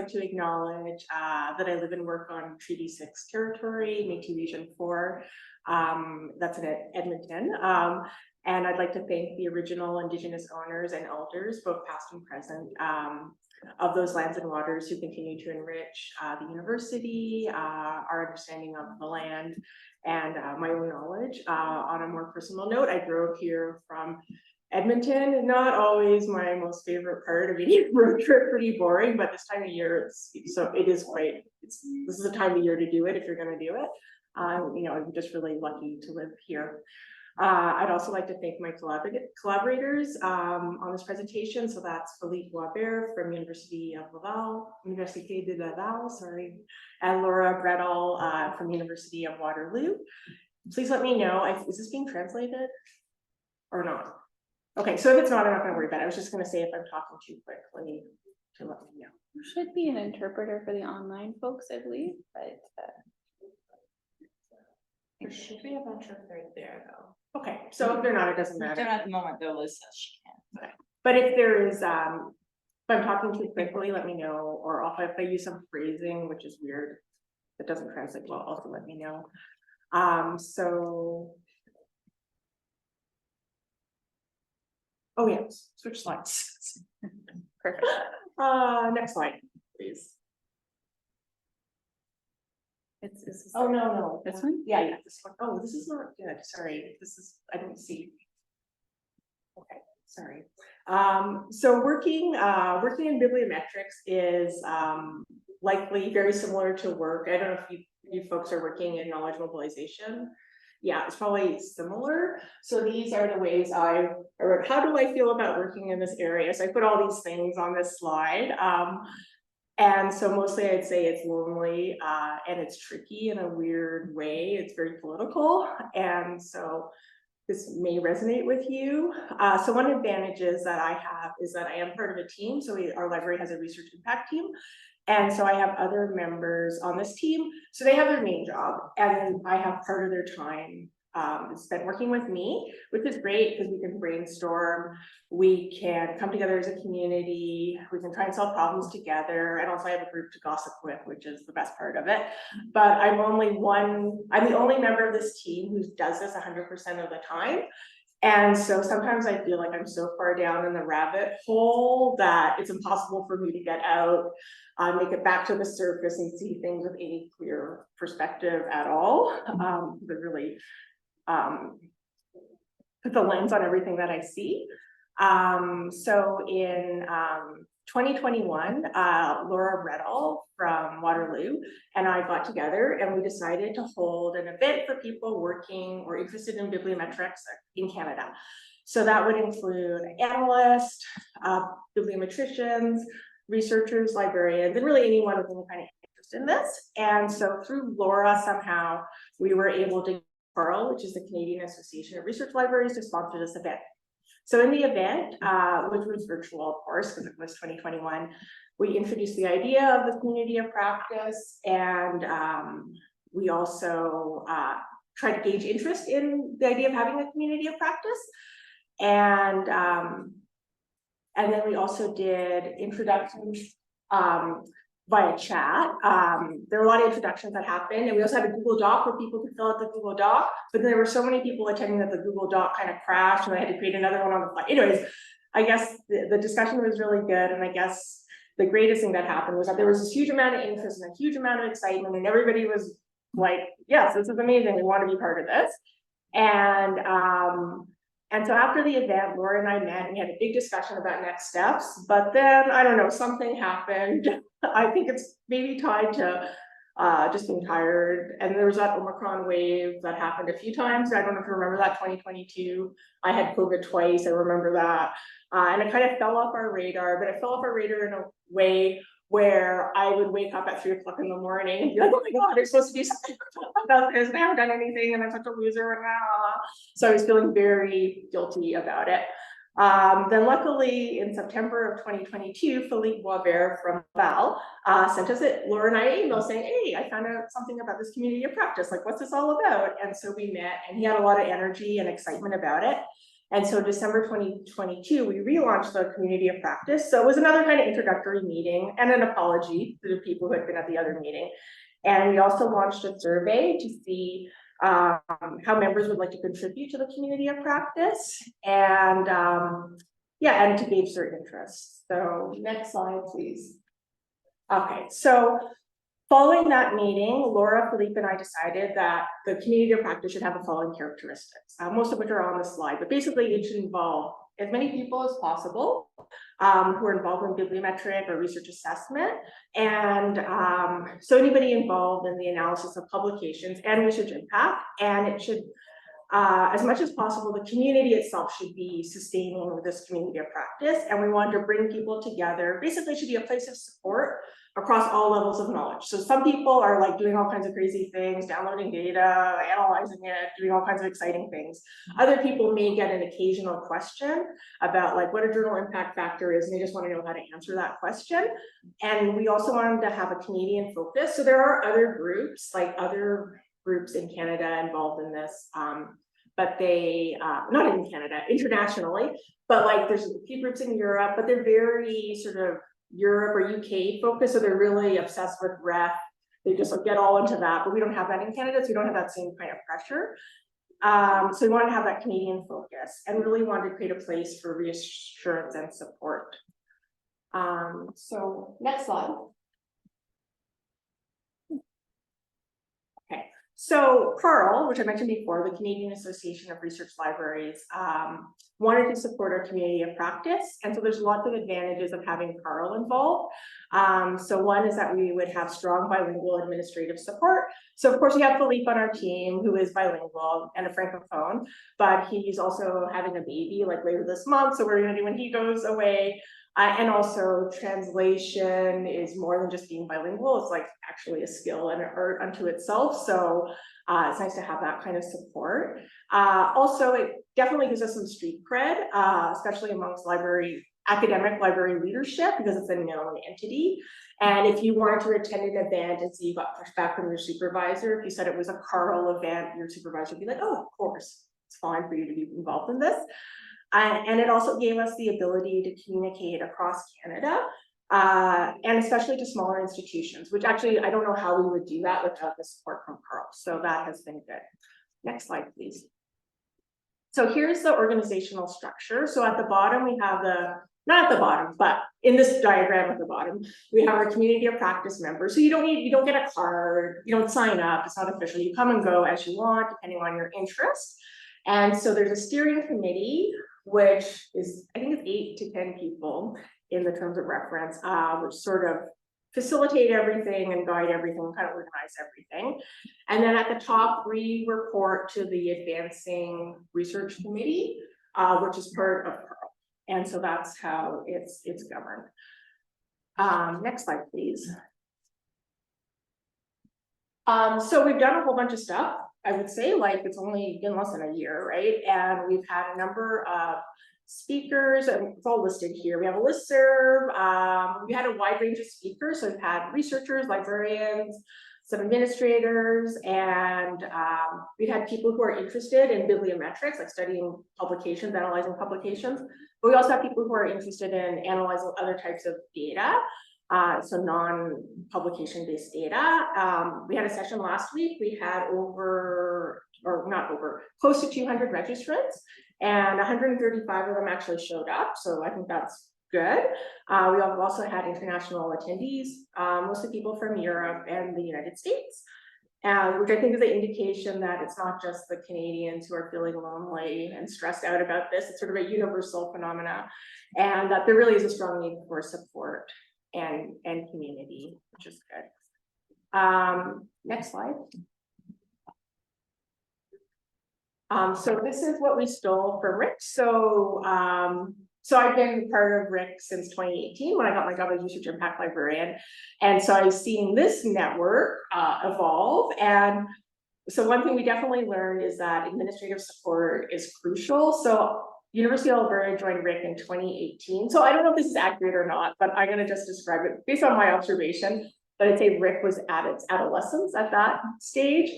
To acknowledge that I live and work on Treaty 6 territory, Métis Region 4. That's in Edmonton. And I'd like to thank the original Indigenous owners and elders, both past and present, of those lands and waters who continue to enrich the university, our understanding of the land, and my own knowledge. On a more personal note, I drove here from Edmonton, not always my most favorite part of any road trip, pretty boring, but this time of year, this is a time of year to do it if you're going to do it. I'm just really lucky to live here. I'd also like to thank my collaborators on this presentation. So that's Philippe Boisvert from Université de Laval, sorry, and Laura Bredahl from University of Waterloo. Please let me know, is this being translated or not? Okay, so if it's not, I'm not going to worry about it. I was just going to say if I'm talking too quickly to let me know. There should be an interpreter for the online folks, I believe, but there should be a bunch of right there though. Okay, so if they're not, it doesn't matter. At the moment, though, Liz says she can. Okay. But if there is, if I'm talking too quickly, let me know. Or if I use some phrasing, which is weird, that doesn't translate well, also let me know. Oh yes, switch slides. Perfect. Next slide, please. Oh no, this one? Yeah, this one. Oh, this is not good. Sorry, I don't see. Okay, sorry. So working in bibliometrics is likely very similar to work. I don't know if you folks are working in knowledge mobilization. Yeah, it's probably similar. So these are the ways I wrote, how do I feel about working in this area? So I put all these things on this slide. And so mostly I'd say it's lonely and it's tricky in a weird way. It's very political. And so this may resonate with you. So one advantages that I have is that I am part of a team. So our library has a research impact team. And so I have other members on this team. So they have their main job and then I have part of their time spent working with me, which is great because we can brainstorm, we can come together as a community, we can try and solve problems together. And also I have a group to gossip with, which is the best part of it. But I'm the only member of this team who does this 100% of the time. And so sometimes I feel like I'm so far down in the rabbit hole that it's impossible for me to get out, make it back to the surface and see things with any clear perspective at all. But really put the lens on everything that I see. So in 2021, Laura Bredahl from Waterloo and I got together and we decided to hold an event for people working or interested in bibliometrics in Canada. So that would include analysts, bibliometricians, researchers, librarians, and really anyone with any kind of interest in this. And so through Laura, somehow we were able to get CARL, which is the Canadian Association of Research Libraries, to sponsor this event. So in the event, which was virtual, of course, because it was 2021, we introduced the idea of the community of practice, and we also tried to gauge interest in the idea of having a community of practice. And then we also did introductions via chat. There were a lot of introductions that happened, and we also had a Google Doc where people could fill out the Google Doc, but there were so many people attending that the Google Doc kind of crashed and I had to create another one on the fly. Anyways, I guess the discussion was really good, and I guess the greatest thing that happened was that there was this huge amount of interest and a huge amount of excitement, and everybody was like, yes, this is amazing, we want to be part of this. And so after the event, Laura and I met and we had a big discussion about next steps, but then, I don't know, something happened. I think it's maybe tied to just being tired. And there was that Omicron wave that happened a few times. I don't know if you remember that, 2022. I had COVID twice, I remember that. And it kind of fell off our radar, but it fell off our radar in a way where I would wake up at 3 o'clock in the morning and be like, oh my God, I'm supposed to do something about this and I haven't done anything and I'm such a loser. So I was feeling very guilty about it. Then luckily in September of 2022, Philippe Boisvert from Laval sent us Laura and I an email saying, hey, I found out something about this community of practice. Like, what's this all about? And so we met and he had a lot of energy and excitement about it. And so December 2022, we relaunched the community of practice. So it was another kind of introductory meeting and an apology to the people who had been at the other meeting. And we also launched a survey to see how members would like to contribute to the community of practice, and yeah, and to gauge their interests. So next slide, please. Okay, so following that meeting, Laura, Philippe, and I decided that the community of practice should have the following characteristics, most of which are on the slide, but basically it should involve as many people as possible who are involved in bibliometric or research assessment, and so anybody involved in the analysis of publications and research impact, and it should, as much as possible, the community itself should be sustaining this community of practice, and we wanted to bring people together. Basically, it should be a place of support across all levels of knowledge. So some people are like doing all kinds of crazy things, downloading data, analyzing it, doing all kinds of exciting things. Other people may get an occasional question about like what a journal impact factor is, and they just want to know how to answer that question. And we also wanted to have a Canadian focus. So there are other groups, like other groups in Canada involved in this, but they, not in Canada, internationally, but like there's a few groups in Europe, but they're very sort of Europe or UK focused, so they're really obsessed with REF. They just get all into that, but we don't have that in Canada, so we don't have that same kind of pressure. So we want to have that Canadian focus and really want to create a place for reassurance and support. So next slide. Okay, so Carl, which I mentioned before, the Canadian Association of Research Libraries, wanted to support our community of practice. And so there's lots of advantages of having Carl involved. So one is that we would have strong bilingual administrative support. So of course we have Philippe on our team who is bilingual and a francophone, but he's also having a baby like later this month. So we're gonna do when he goes away. And also translation is more than just being bilingual. It's like actually a skill and an art unto itself. So it's nice to have that kind of support. Also, it definitely gives us some street cred, especially amongst academic library leadership, because it's a known entity. And if you wanted to attend an event and see you got pushback from your supervisor, if you said it was a Carl event, your supervisor would be like, oh, of course, it's fine for you to be involved in this. And it also gave us the ability to communicate across Canada, and especially to smaller institutions, which actually, I don't know how we would do that without the support from Carl. So that has been good. Next slide, please. So here's the organizational structure. So at the bottom, we have not at the bottom, but in this diagram at the bottom, we have our community of practice members. So you don't get a card, you don't sign up, it's not official. You come and go as you want, depending on your interest. And so there's a steering committee, which is, I think it's 8 to 10 people in the terms of reference, which sort of facilitate everything and guide everything, kind of organize everything. And then at the top, we report to the advancing research committee, which is part of Carl. And so that's how it's governed. Next slide, please. So we've done a whole bunch of stuff. I would say like it's only been less than a year, right? And we've had a number of speakers, and it's all listed here. We have a listserv. We had a wide range of speakers. So we've had researchers, librarians, some administrators, and we've had people who are interested in bibliometrics, like studying publications, analyzing publications. But we also have people who are interested in analyzing other types of data. So non-publication based data. We had a session last week. We had close to 200 registrants, and 135 of them actually showed up. So I think that's good. We have also had international attendees, mostly people from Europe and the United States, which I think is an indication that it's not just the Canadians who are feeling lonely and stressed out about this. It's sort of a universal phenomena, and that there really is a strong need for support and community, which is good. Next slide. So this is what we stole from Rick. So I've been part of Rick since 2018 when I got my job as research impact librarian, and so I've seen this network evolve. And so one thing we definitely learned is that administrative support is crucial. So University of Alberta joined Rick in 2018. So I don't know if this is accurate or not, but I'm going to just describe it based on my observation. But I'd say Rick was at its adolescence at that stage.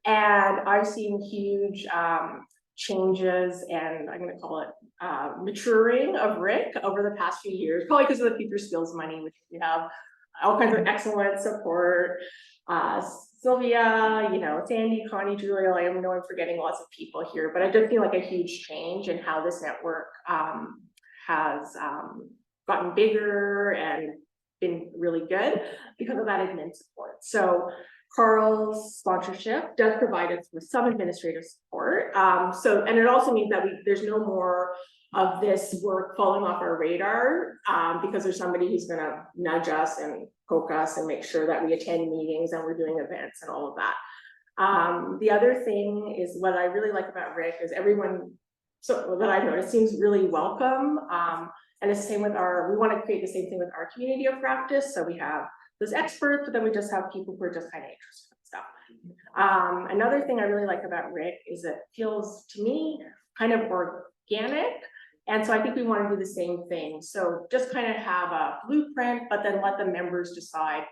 And I've seen huge changes and I'm going to call it maturing of Rick over the past few years, probably because of the future skills money, which we have all kinds of excellent support. Sylvia, Sandy, Connie, Julia, I know I'm forgetting lots of people here, but I just feel like a huge change in how this network has gotten bigger and been really good because of that admin support. So Carl's sponsorship does provide us with some administrative support. And it also means that there's no more of this work falling off our radar because there's somebody who's going to nudge us and poke us and make sure that we attend meetings and we're doing events and all of that. The other thing is what I really like about Rick is everyone, so that I've noticed, seems really welcome. And it's the same with we want to create the same thing with our community of practice. So we have those experts, but then we just have people who are just kind of interested in stuff. Another thing I really like about Rick is it feels to me kind of organic. And so I think we want to do the same thing. So just kind of have a blueprint, but then let the members decide,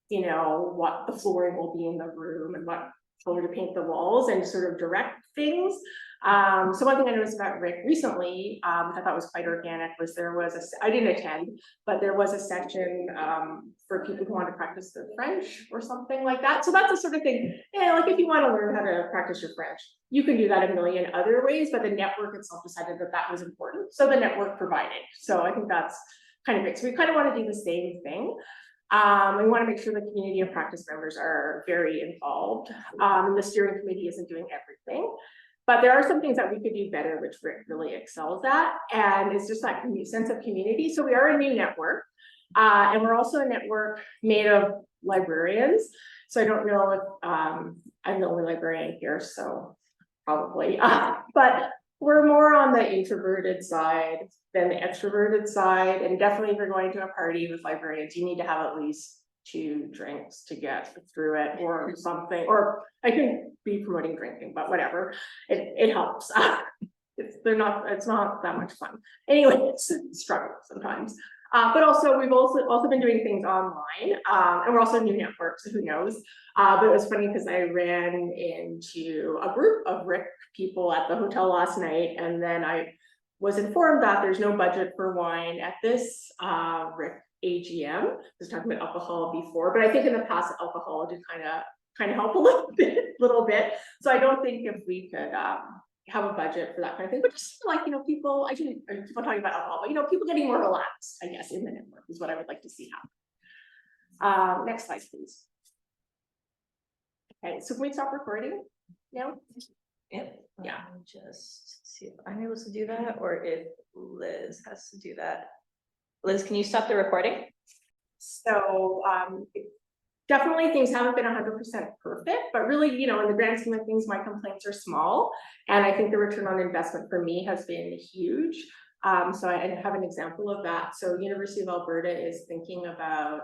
what the flooring will be in the room and what color to paint the walls and sort of direct things. So one thing I noticed about Rick recently, I thought was quite organic, was I didn't attend, but there was a section for people who want to practice their French or something like that. So that's the sort of thing, like if you want to learn how to practice your French, you can do that a million other ways, but the network itself decided that that was important. So the network provided. So I think that's kind of it. So we kind of want to do the same thing. We want to make sure the community of practice members are very involved. The steering committee isn't doing everything. But there are some things that we could do better, which Rick really excels at, and it's just that sense of community. So we are a new network, and we're also a network made of librarians. So I don't know if I'm the only librarian here, so probably, but we're more on the introverted side than the extroverted side, and definitely if you're going to a party with librarians, you need to have at least 2 drinks to get through it or something, or I can be promoting drinking, but whatever, it helps. It's not that much fun. Anyway, it's a struggle sometimes. But also we've also been doing things online, and we're also new networks, so who knows. But it was funny because I ran into a group of Rick people at the hotel last night, and then I was informed that there's no budget for wine at this Rick AGM. I was talking about alcohol before, but I think in the past alcohol did kind of help a little bit. So I don't think if we could have a budget for that kind of thing, but just like people, I shouldn't keep on talking about alcohol, but people getting more relaxed, I guess, in the network is what I would like to see happen. Next slide, please. Okay, so can we stop recording now? Yep. Yeah. Just see if I'm able to do that, or if Liz has to do that. Liz, can you stop the recording? So definitely things haven't been 100% perfect, but really, in the grand scheme of things, my complaints are small. And I think the return on investment for me has been huge. So I have an example of that. So University of Alberta is thinking about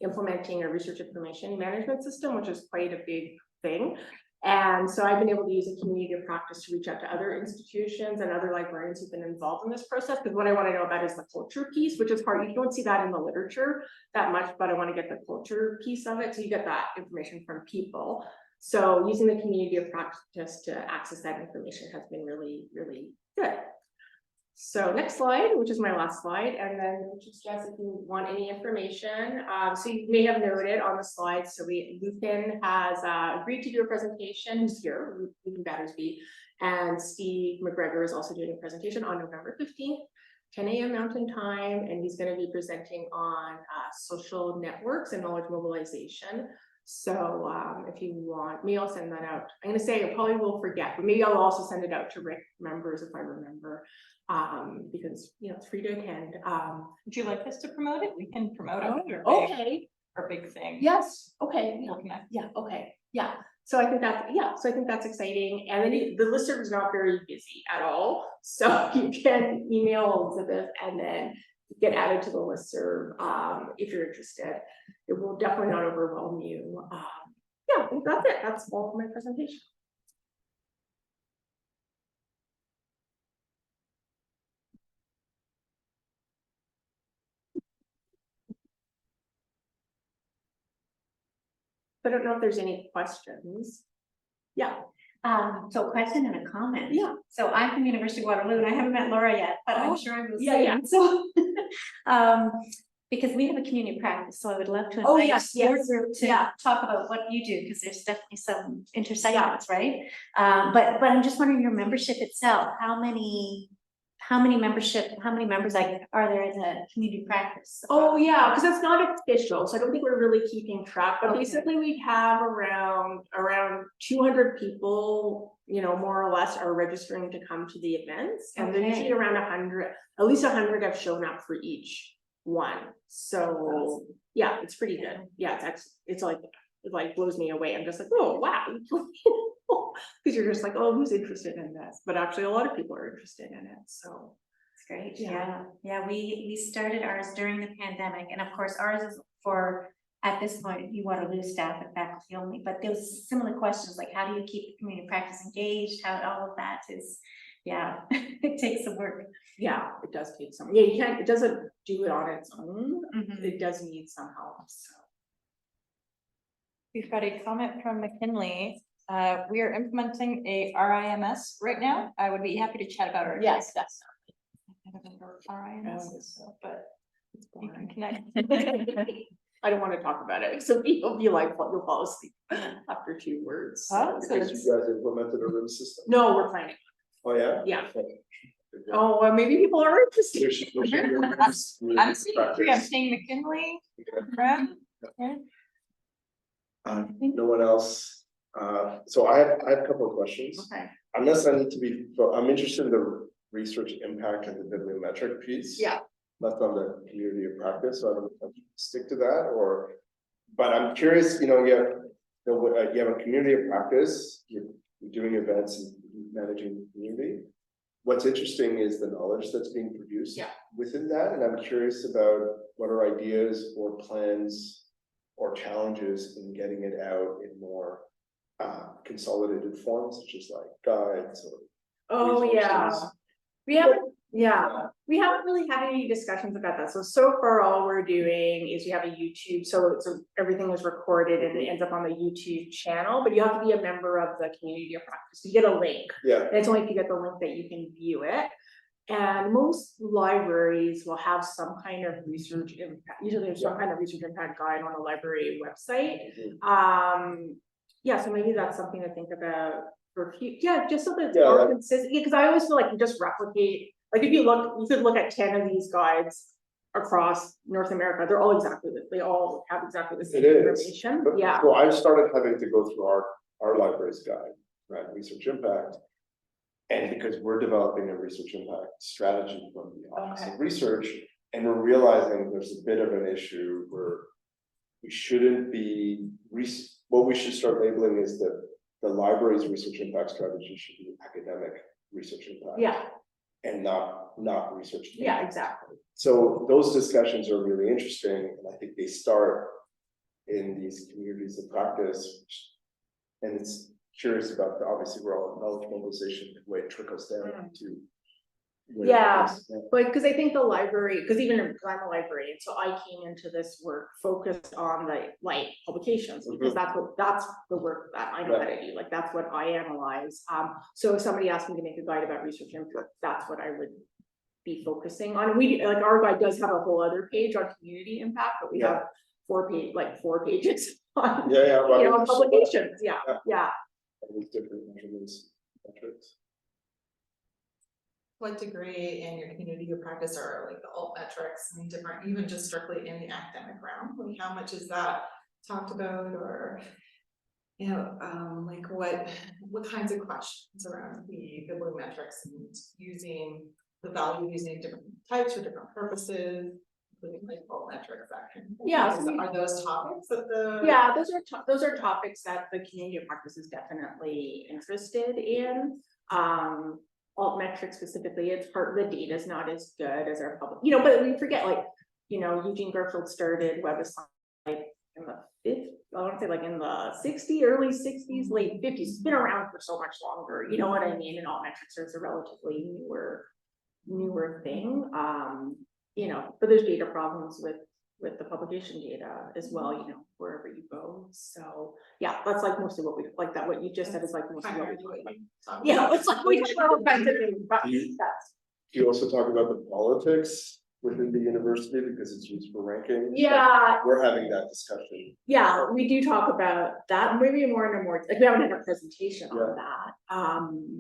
implementing a research information management system, which is quite a big thing. And so I've been able to use a community of practice to reach out to other institutions and other librarians who've been involved in this process, because what I want to know about is the culture piece, which is hard. You don't see that in the literature that much, but I want to get the culture piece of it. So you get that information from people. So using the community of practice to access that information has been really, really good. So next slide, which is my last slide, and then just if you want any information. So you may have noted on the slide, so Lupin has agreed to do a presentation. Who's here, Lupin Battersby, and Steve McGregor is also doing a presentation on November 15th, 10 a.m. Mountain Time, and he's going to be presenting on social networks and knowledge mobilization. So if you want me, I'll send that out. I'm going to say I probably will forget, but maybe I'll also send it out to Rick members if I remember. Because it's free to attend. Would you like us to promote it? We can promote it. Okay. Our big thing. Yes. Okay. We'll connect. Yeah. Okay. Yeah. So I think that's exciting. And then the listserv is not very busy at all. So you can email Elizabeth and then get added to the listserv if you're interested. It will definitely not overwhelm you. Yeah, I think that's it. That's all for my presentation. I don't know if there's any questions. Yeah. So question and a comment. Yeah. So I'm from University of Waterloo and I haven't met Laura yet, but Oh, I'm sure I will yeah, soon. So, because we have a community practice, so I would love to Oh, invite yes, your yes. group to Yeah. talk about what you do, because there's definitely some intersections, right? But I'm just wondering your membership itself, how many members like are there in the community practice? Oh, yeah, because it's not official, so I don't think we're really keeping track, but Okay. basically we have around 200 people, you know, more or less are registering to come to the events, and they're Okay. usually around 100, at least 100 have shown up for each one. So, yeah, it's pretty good. Yeah, it's like, it like blows me away. I'm just like, oh, wow. Because you're just like, oh, who's interested in this? But actually a lot of people are interested in it, so. Great, Yeah. yeah, we started ours during the pandemic, and of course, ours is for, at this point, you want to lose staff and faculty only, but there was similar questions, like how do you keep the community practice engaged, how all of that is, yeah, it takes some work. Yeah, it does take some, yeah, you can't, it doesn't do it on its own, Mhm. it does need some help, so. We've got a comment from McKinley. We are implementing a RIMS right now. I would be happy to chat about it. Yes, that's. I don't know what RIMS is, but It's you can boring. connect. I don't want to talk about it, so people be like, you'll fall asleep after 2 words. Huh? So. So Because you guys implemented a RIM system. No, we're planning, Oh, yeah? yeah. Okay. Oh, well, maybe people are interested. I'm seeing McKinley. Brad? Yeah. No one else. So I have a couple of questions. Okay, Unless I need to be, so I'm interested in the research impact and the bibliometric piece. yeah, Left on the community of practice, so I don't know if I stick to that or, but I'm curious, you have a community of practice, you're doing events and managing the community. What's interesting is the knowledge that's being produced within that, and I'm curious about what are ideas or plans or challenges in getting it out in more consolidated forms, such as like guides or. oh, yeah, resources. we haven't really had any discussions about that, so far all we're doing is we have a YouTube, so everything is recorded and it ends up on the YouTube channel, but you have to be a member of the community of practice, you get a link. Yeah, And it's only if you get the link that you can view it. And most libraries will have some kind of research impact, usually there's some kind of research impact guide on a library website. Yeah, so maybe that's something to think about for just so that it's more consistent, because I always feel like you just replicate, like if you could look at 10 of these guides across North America, they're all they all have exactly the same information. but, Yeah. so I've started having to go through our library's guide, right, research impact. And because we're developing a research impact strategy from the Office of Research, and we're realizing there's a bit of an issue where we shouldn't be, what we should start labeling is that the library's research impact strategy should be academic research impact. Yeah, And not research. yeah, exactly. So those discussions are really interesting, and I think they start in these communities of practice. And it's curious about obviously we're all knowledge mobilization, the way it trickles down to. Yeah, but because I think the library, because even I'm a librarian, so I came into this work focused on the publications, because that's the work that I know how to do, like that's what I analyze. So if somebody asked me to make a guide about research impact, that's what I would be focusing on. Like our guide does have a whole other page on community impact, but we have 4 pages on publications. Yeah. With different measurements, metrics. What degree in your community of practice are like the alt metrics and different, even just strictly in the academic realm? Like how much is that talked about, or like what kinds of questions around the bibliometrics and using the value using different types for different purposes, including like alt metrics action? Yeah, are those topics that the those are topics that the community of practice is definitely interested in. Alt metrics specifically, it's part of the data is not as good as our public, but we forget, like, Eugene Garfield started WebAssign in the I want to say like in the early 60s, late 50s. It's been around for so much longer, you know what I mean? And alt metrics is a relatively newer thing. But there's data problems with with the publication data as well, you know, wherever you go. So, yeah, that's like mostly what we, like that, what you just said is like mostly what we do. Yeah, it's like we just all kinds of things, but that's. Do you also talk about the politics within the university because it's used for ranking? Yeah, We're having that discussion. yeah, we do talk about that, maybe more and more, like we haven't had a presentation Yeah. on that.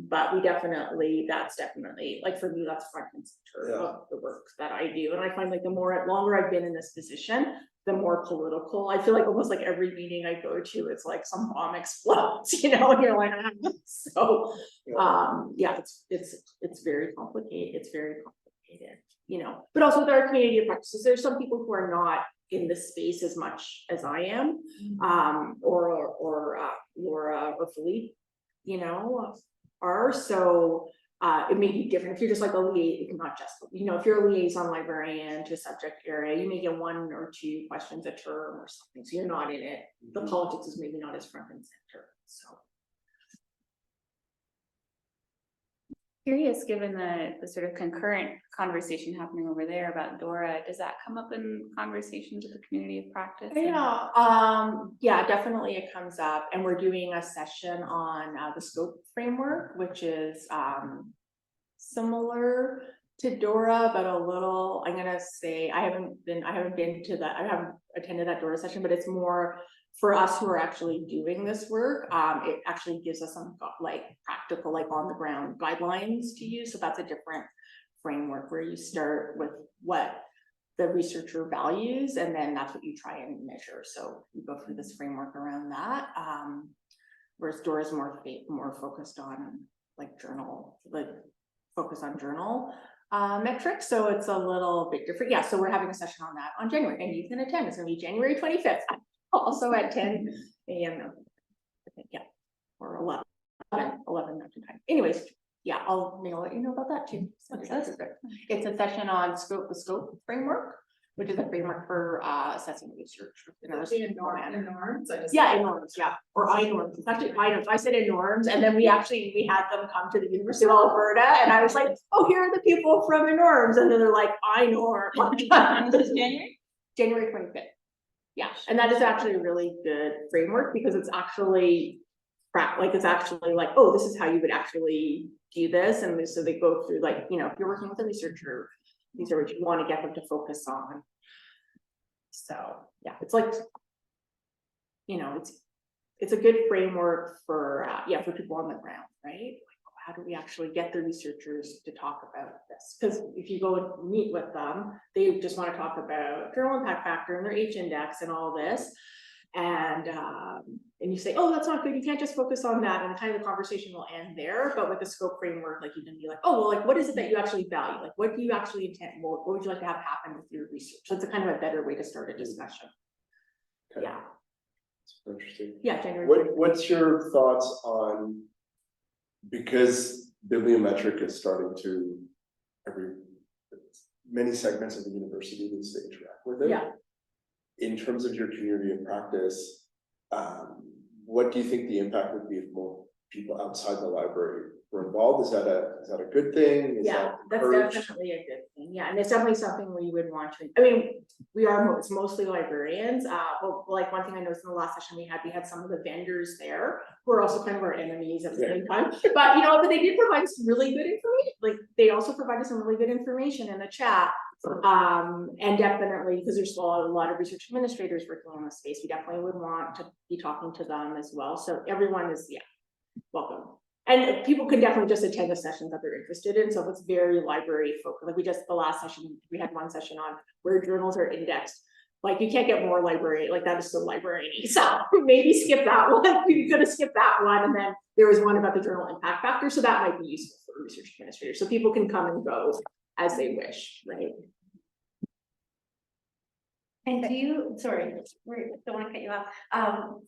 But we definitely, that's definitely, like for me, that's front and center Yeah. of the work that I do. And I find like the longer I've been in this position, the more political, I feel like almost like every meeting I go to, it's like some bomb explodes, you know, and you're like, ah. So, yeah, it's very complicated, you know, but also with our community of practices, there's some people who are not in this space as much as I am, or Laura or Philippe, you know, are, so it may be different if you're just like a liaison, not just, you know, if you're a liaison librarian to a subject area, you may get 1 or 2 questions a term or something, so you're not in it. The politics is maybe not as front and center, so. Curious, given the sort of concurrent conversation happening over there about Dora, does that come up in conversations with the community of practice? Yeah, definitely it comes up, and we're doing a session on the SCOPE framework, which is similar to Dora, but a little, I'm gonna say, I haven't been to that, I haven't attended that Dora session, but it's more for us who are actually doing this work. It actually gives us some like practical, like on the ground guidelines to use. So that's a different framework where you start with what the researcher values, and then that's what you try and measure. So you go through this framework around that. Whereas Dora is more focused on like journal, like focus on journal metrics. So it's a little bit different. Yeah, so we're having a session on that on January, and you can attend. It's gonna be January 25th. Also at 10 a.m. I think, yeah, or 11 Mountain Time. Anyways, yeah, I'll let you know about that too. It's a session on the SCOPE framework, which is a framework for assessing research. In norms, Yeah, in norms, yeah, or I-norms. It's actually I said in norms, and then we had them come to the University of Alberta, and I was like, oh, here are the people from the norms, and then they're like, I-norm. January 25th. Yeah, and that is actually a really good framework because it's actually like, oh, this is how you would actually do this. And so they go through, like, you know, if you're working with a researcher, these are what you want to get them to focus on. So yeah, it's like, you know, it's a good framework for for people on the ground, right? How do we actually get the researchers to talk about this? Because if you go and meet with them, they just want to talk about journal impact factor and their H index and all this. And you say, oh, that's not good. You can't just focus on that. And kind of the conversation will end there. But with the SCOPE framework, like you can be like, oh, well, like, what is it that you actually value? Like, what do you actually intend? What would you like to have happen with your research? So it's a kind of a better way to start a discussion. Okay. Yeah. Interesting. Yeah, January. What's your thoughts on, because bibliometric is starting to many segments of the university needs to interact with it. Yeah. In terms of your community of practice, what do you think the impact would be if more people outside the library were involved? Is that a good thing? Yeah, that's definitely a good thing. Yeah, and it's definitely something we would want to. I mean, it's mostly librarians. But like one thing I noticed in the last session we had some of the vendors there who are also kind of our enemies at the same time. But you know, but they did provide some really good information. Like they also provided some really good information in the chat. And definitely, because there's a lot of research administrators working on this space, we definitely would want to be talking to them as well. So everyone is welcome. And people can definitely just attend the sessions that they're interested in. So if it's very library focused, like the last session, we had one session on where journals are indexed. Like you can't get more library, like that is so library-y. So maybe skip that one. You could have skipped that one. And then there was one about the journal impact factor. So that might be useful for research administrators. So people can come and go as they wish, right? And sorry, don't want to cut you off.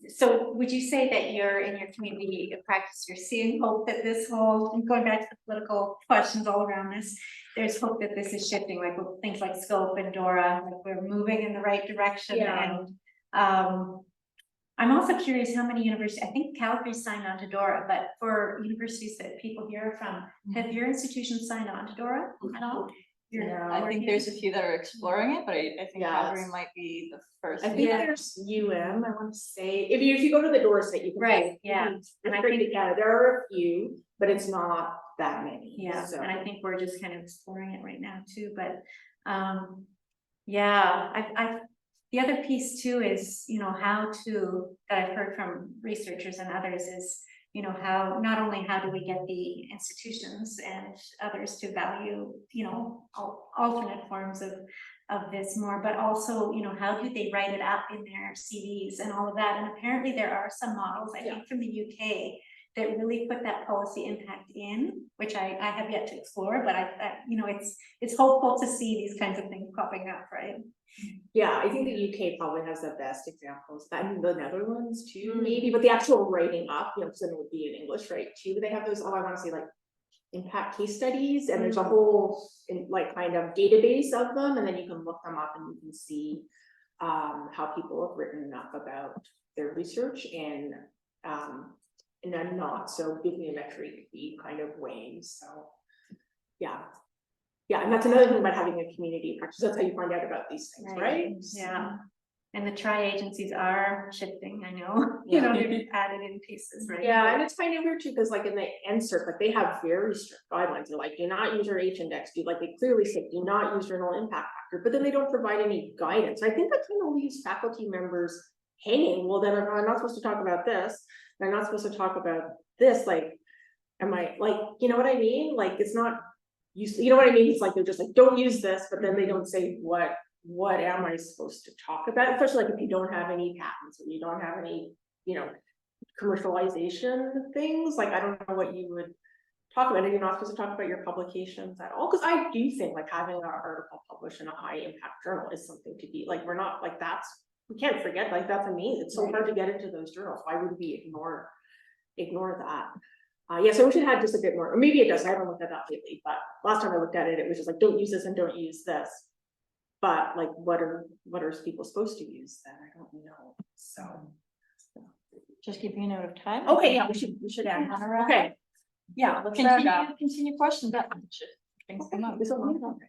So would you say that you're in your community of practice, you're seeing hope that this whole, and going back to the political questions all around this, there's hope that this is shifting, like with things like SCOPE and Dora, like we're moving in the right direction. Yeah. And I'm also curious how many universities, I think Calgary signed on to Dora, but for universities that people here are from, have your institutions signed on to Dora at all? Yeah, I think there's a few that are exploring it, but I think Yeah, Calgary it's- might be the first. I think Yeah. there's I want to say, if you go to the Dora site, you can. Right, yeah. And I I think- think, yeah, there are a few, but it's not that many. Yeah, so. and I think we're just kind of exploring it right now too, but, yeah, the other piece too is, how to, that I've heard from researchers and others is, how, not only how do we get the institutions and others to value, alternate forms of this more, but also, how do they write it up in their CVs and all of that, and apparently there are some models, I think from the UK, that really put that policy impact in, which I have yet to explore, but it's hopeful to see these kinds of things popping up, right? Yeah, I think the UK probably has the best examples, and the Netherlands too, maybe, but the actual writing up, because then it would be in English, right, too, they have those, I wanna say like impact case studies, and there's a whole kind of database of them, and then you can look them up and you can see how people have written up about their research in a not so bibliometric kind of ways, so yeah. Yeah, and that's another thing about having a community practice, that's how you find out about these things, right? Yeah, and the tri-agencies are shifting, I know, they've added in pieces, right? Yeah, and it's kind of weird too, because like in the NSERC, like they have very strict guidelines, they're like, do not use your H-index, they clearly say, do not use your null impact factor, but then they don't provide any guidance. I think that kind of leaves faculty members hanging, well, then I'm not supposed to talk about this, they're not supposed to talk about this, like, am I, like, you know what I mean? Like, it's not, you know what I mean? It's like, they're just like, don't use this, but then they don't say what am I supposed to talk about, especially like if you don't have any patents, or you don't have any, commercialization things, like, I don't know what you would talk about, and you're not supposed to talk about your publications at all, because I do think like having an article published in a high impact journal is something to be, like, we're not, like, we can't forget, like, that's amazing, it's so hard to get into those journals, why would we ignore that? Yeah, so we should have just a bit more, or maybe it does, I haven't looked at that lately, but last time I looked at it, it was just like, don't use this and don't use this. But like, what are people supposed to use then? I don't know, so. Just keeping a note of time. Okay, yeah, we should add, okay. Yeah, let's Continue questions. Things come up. This will be okay.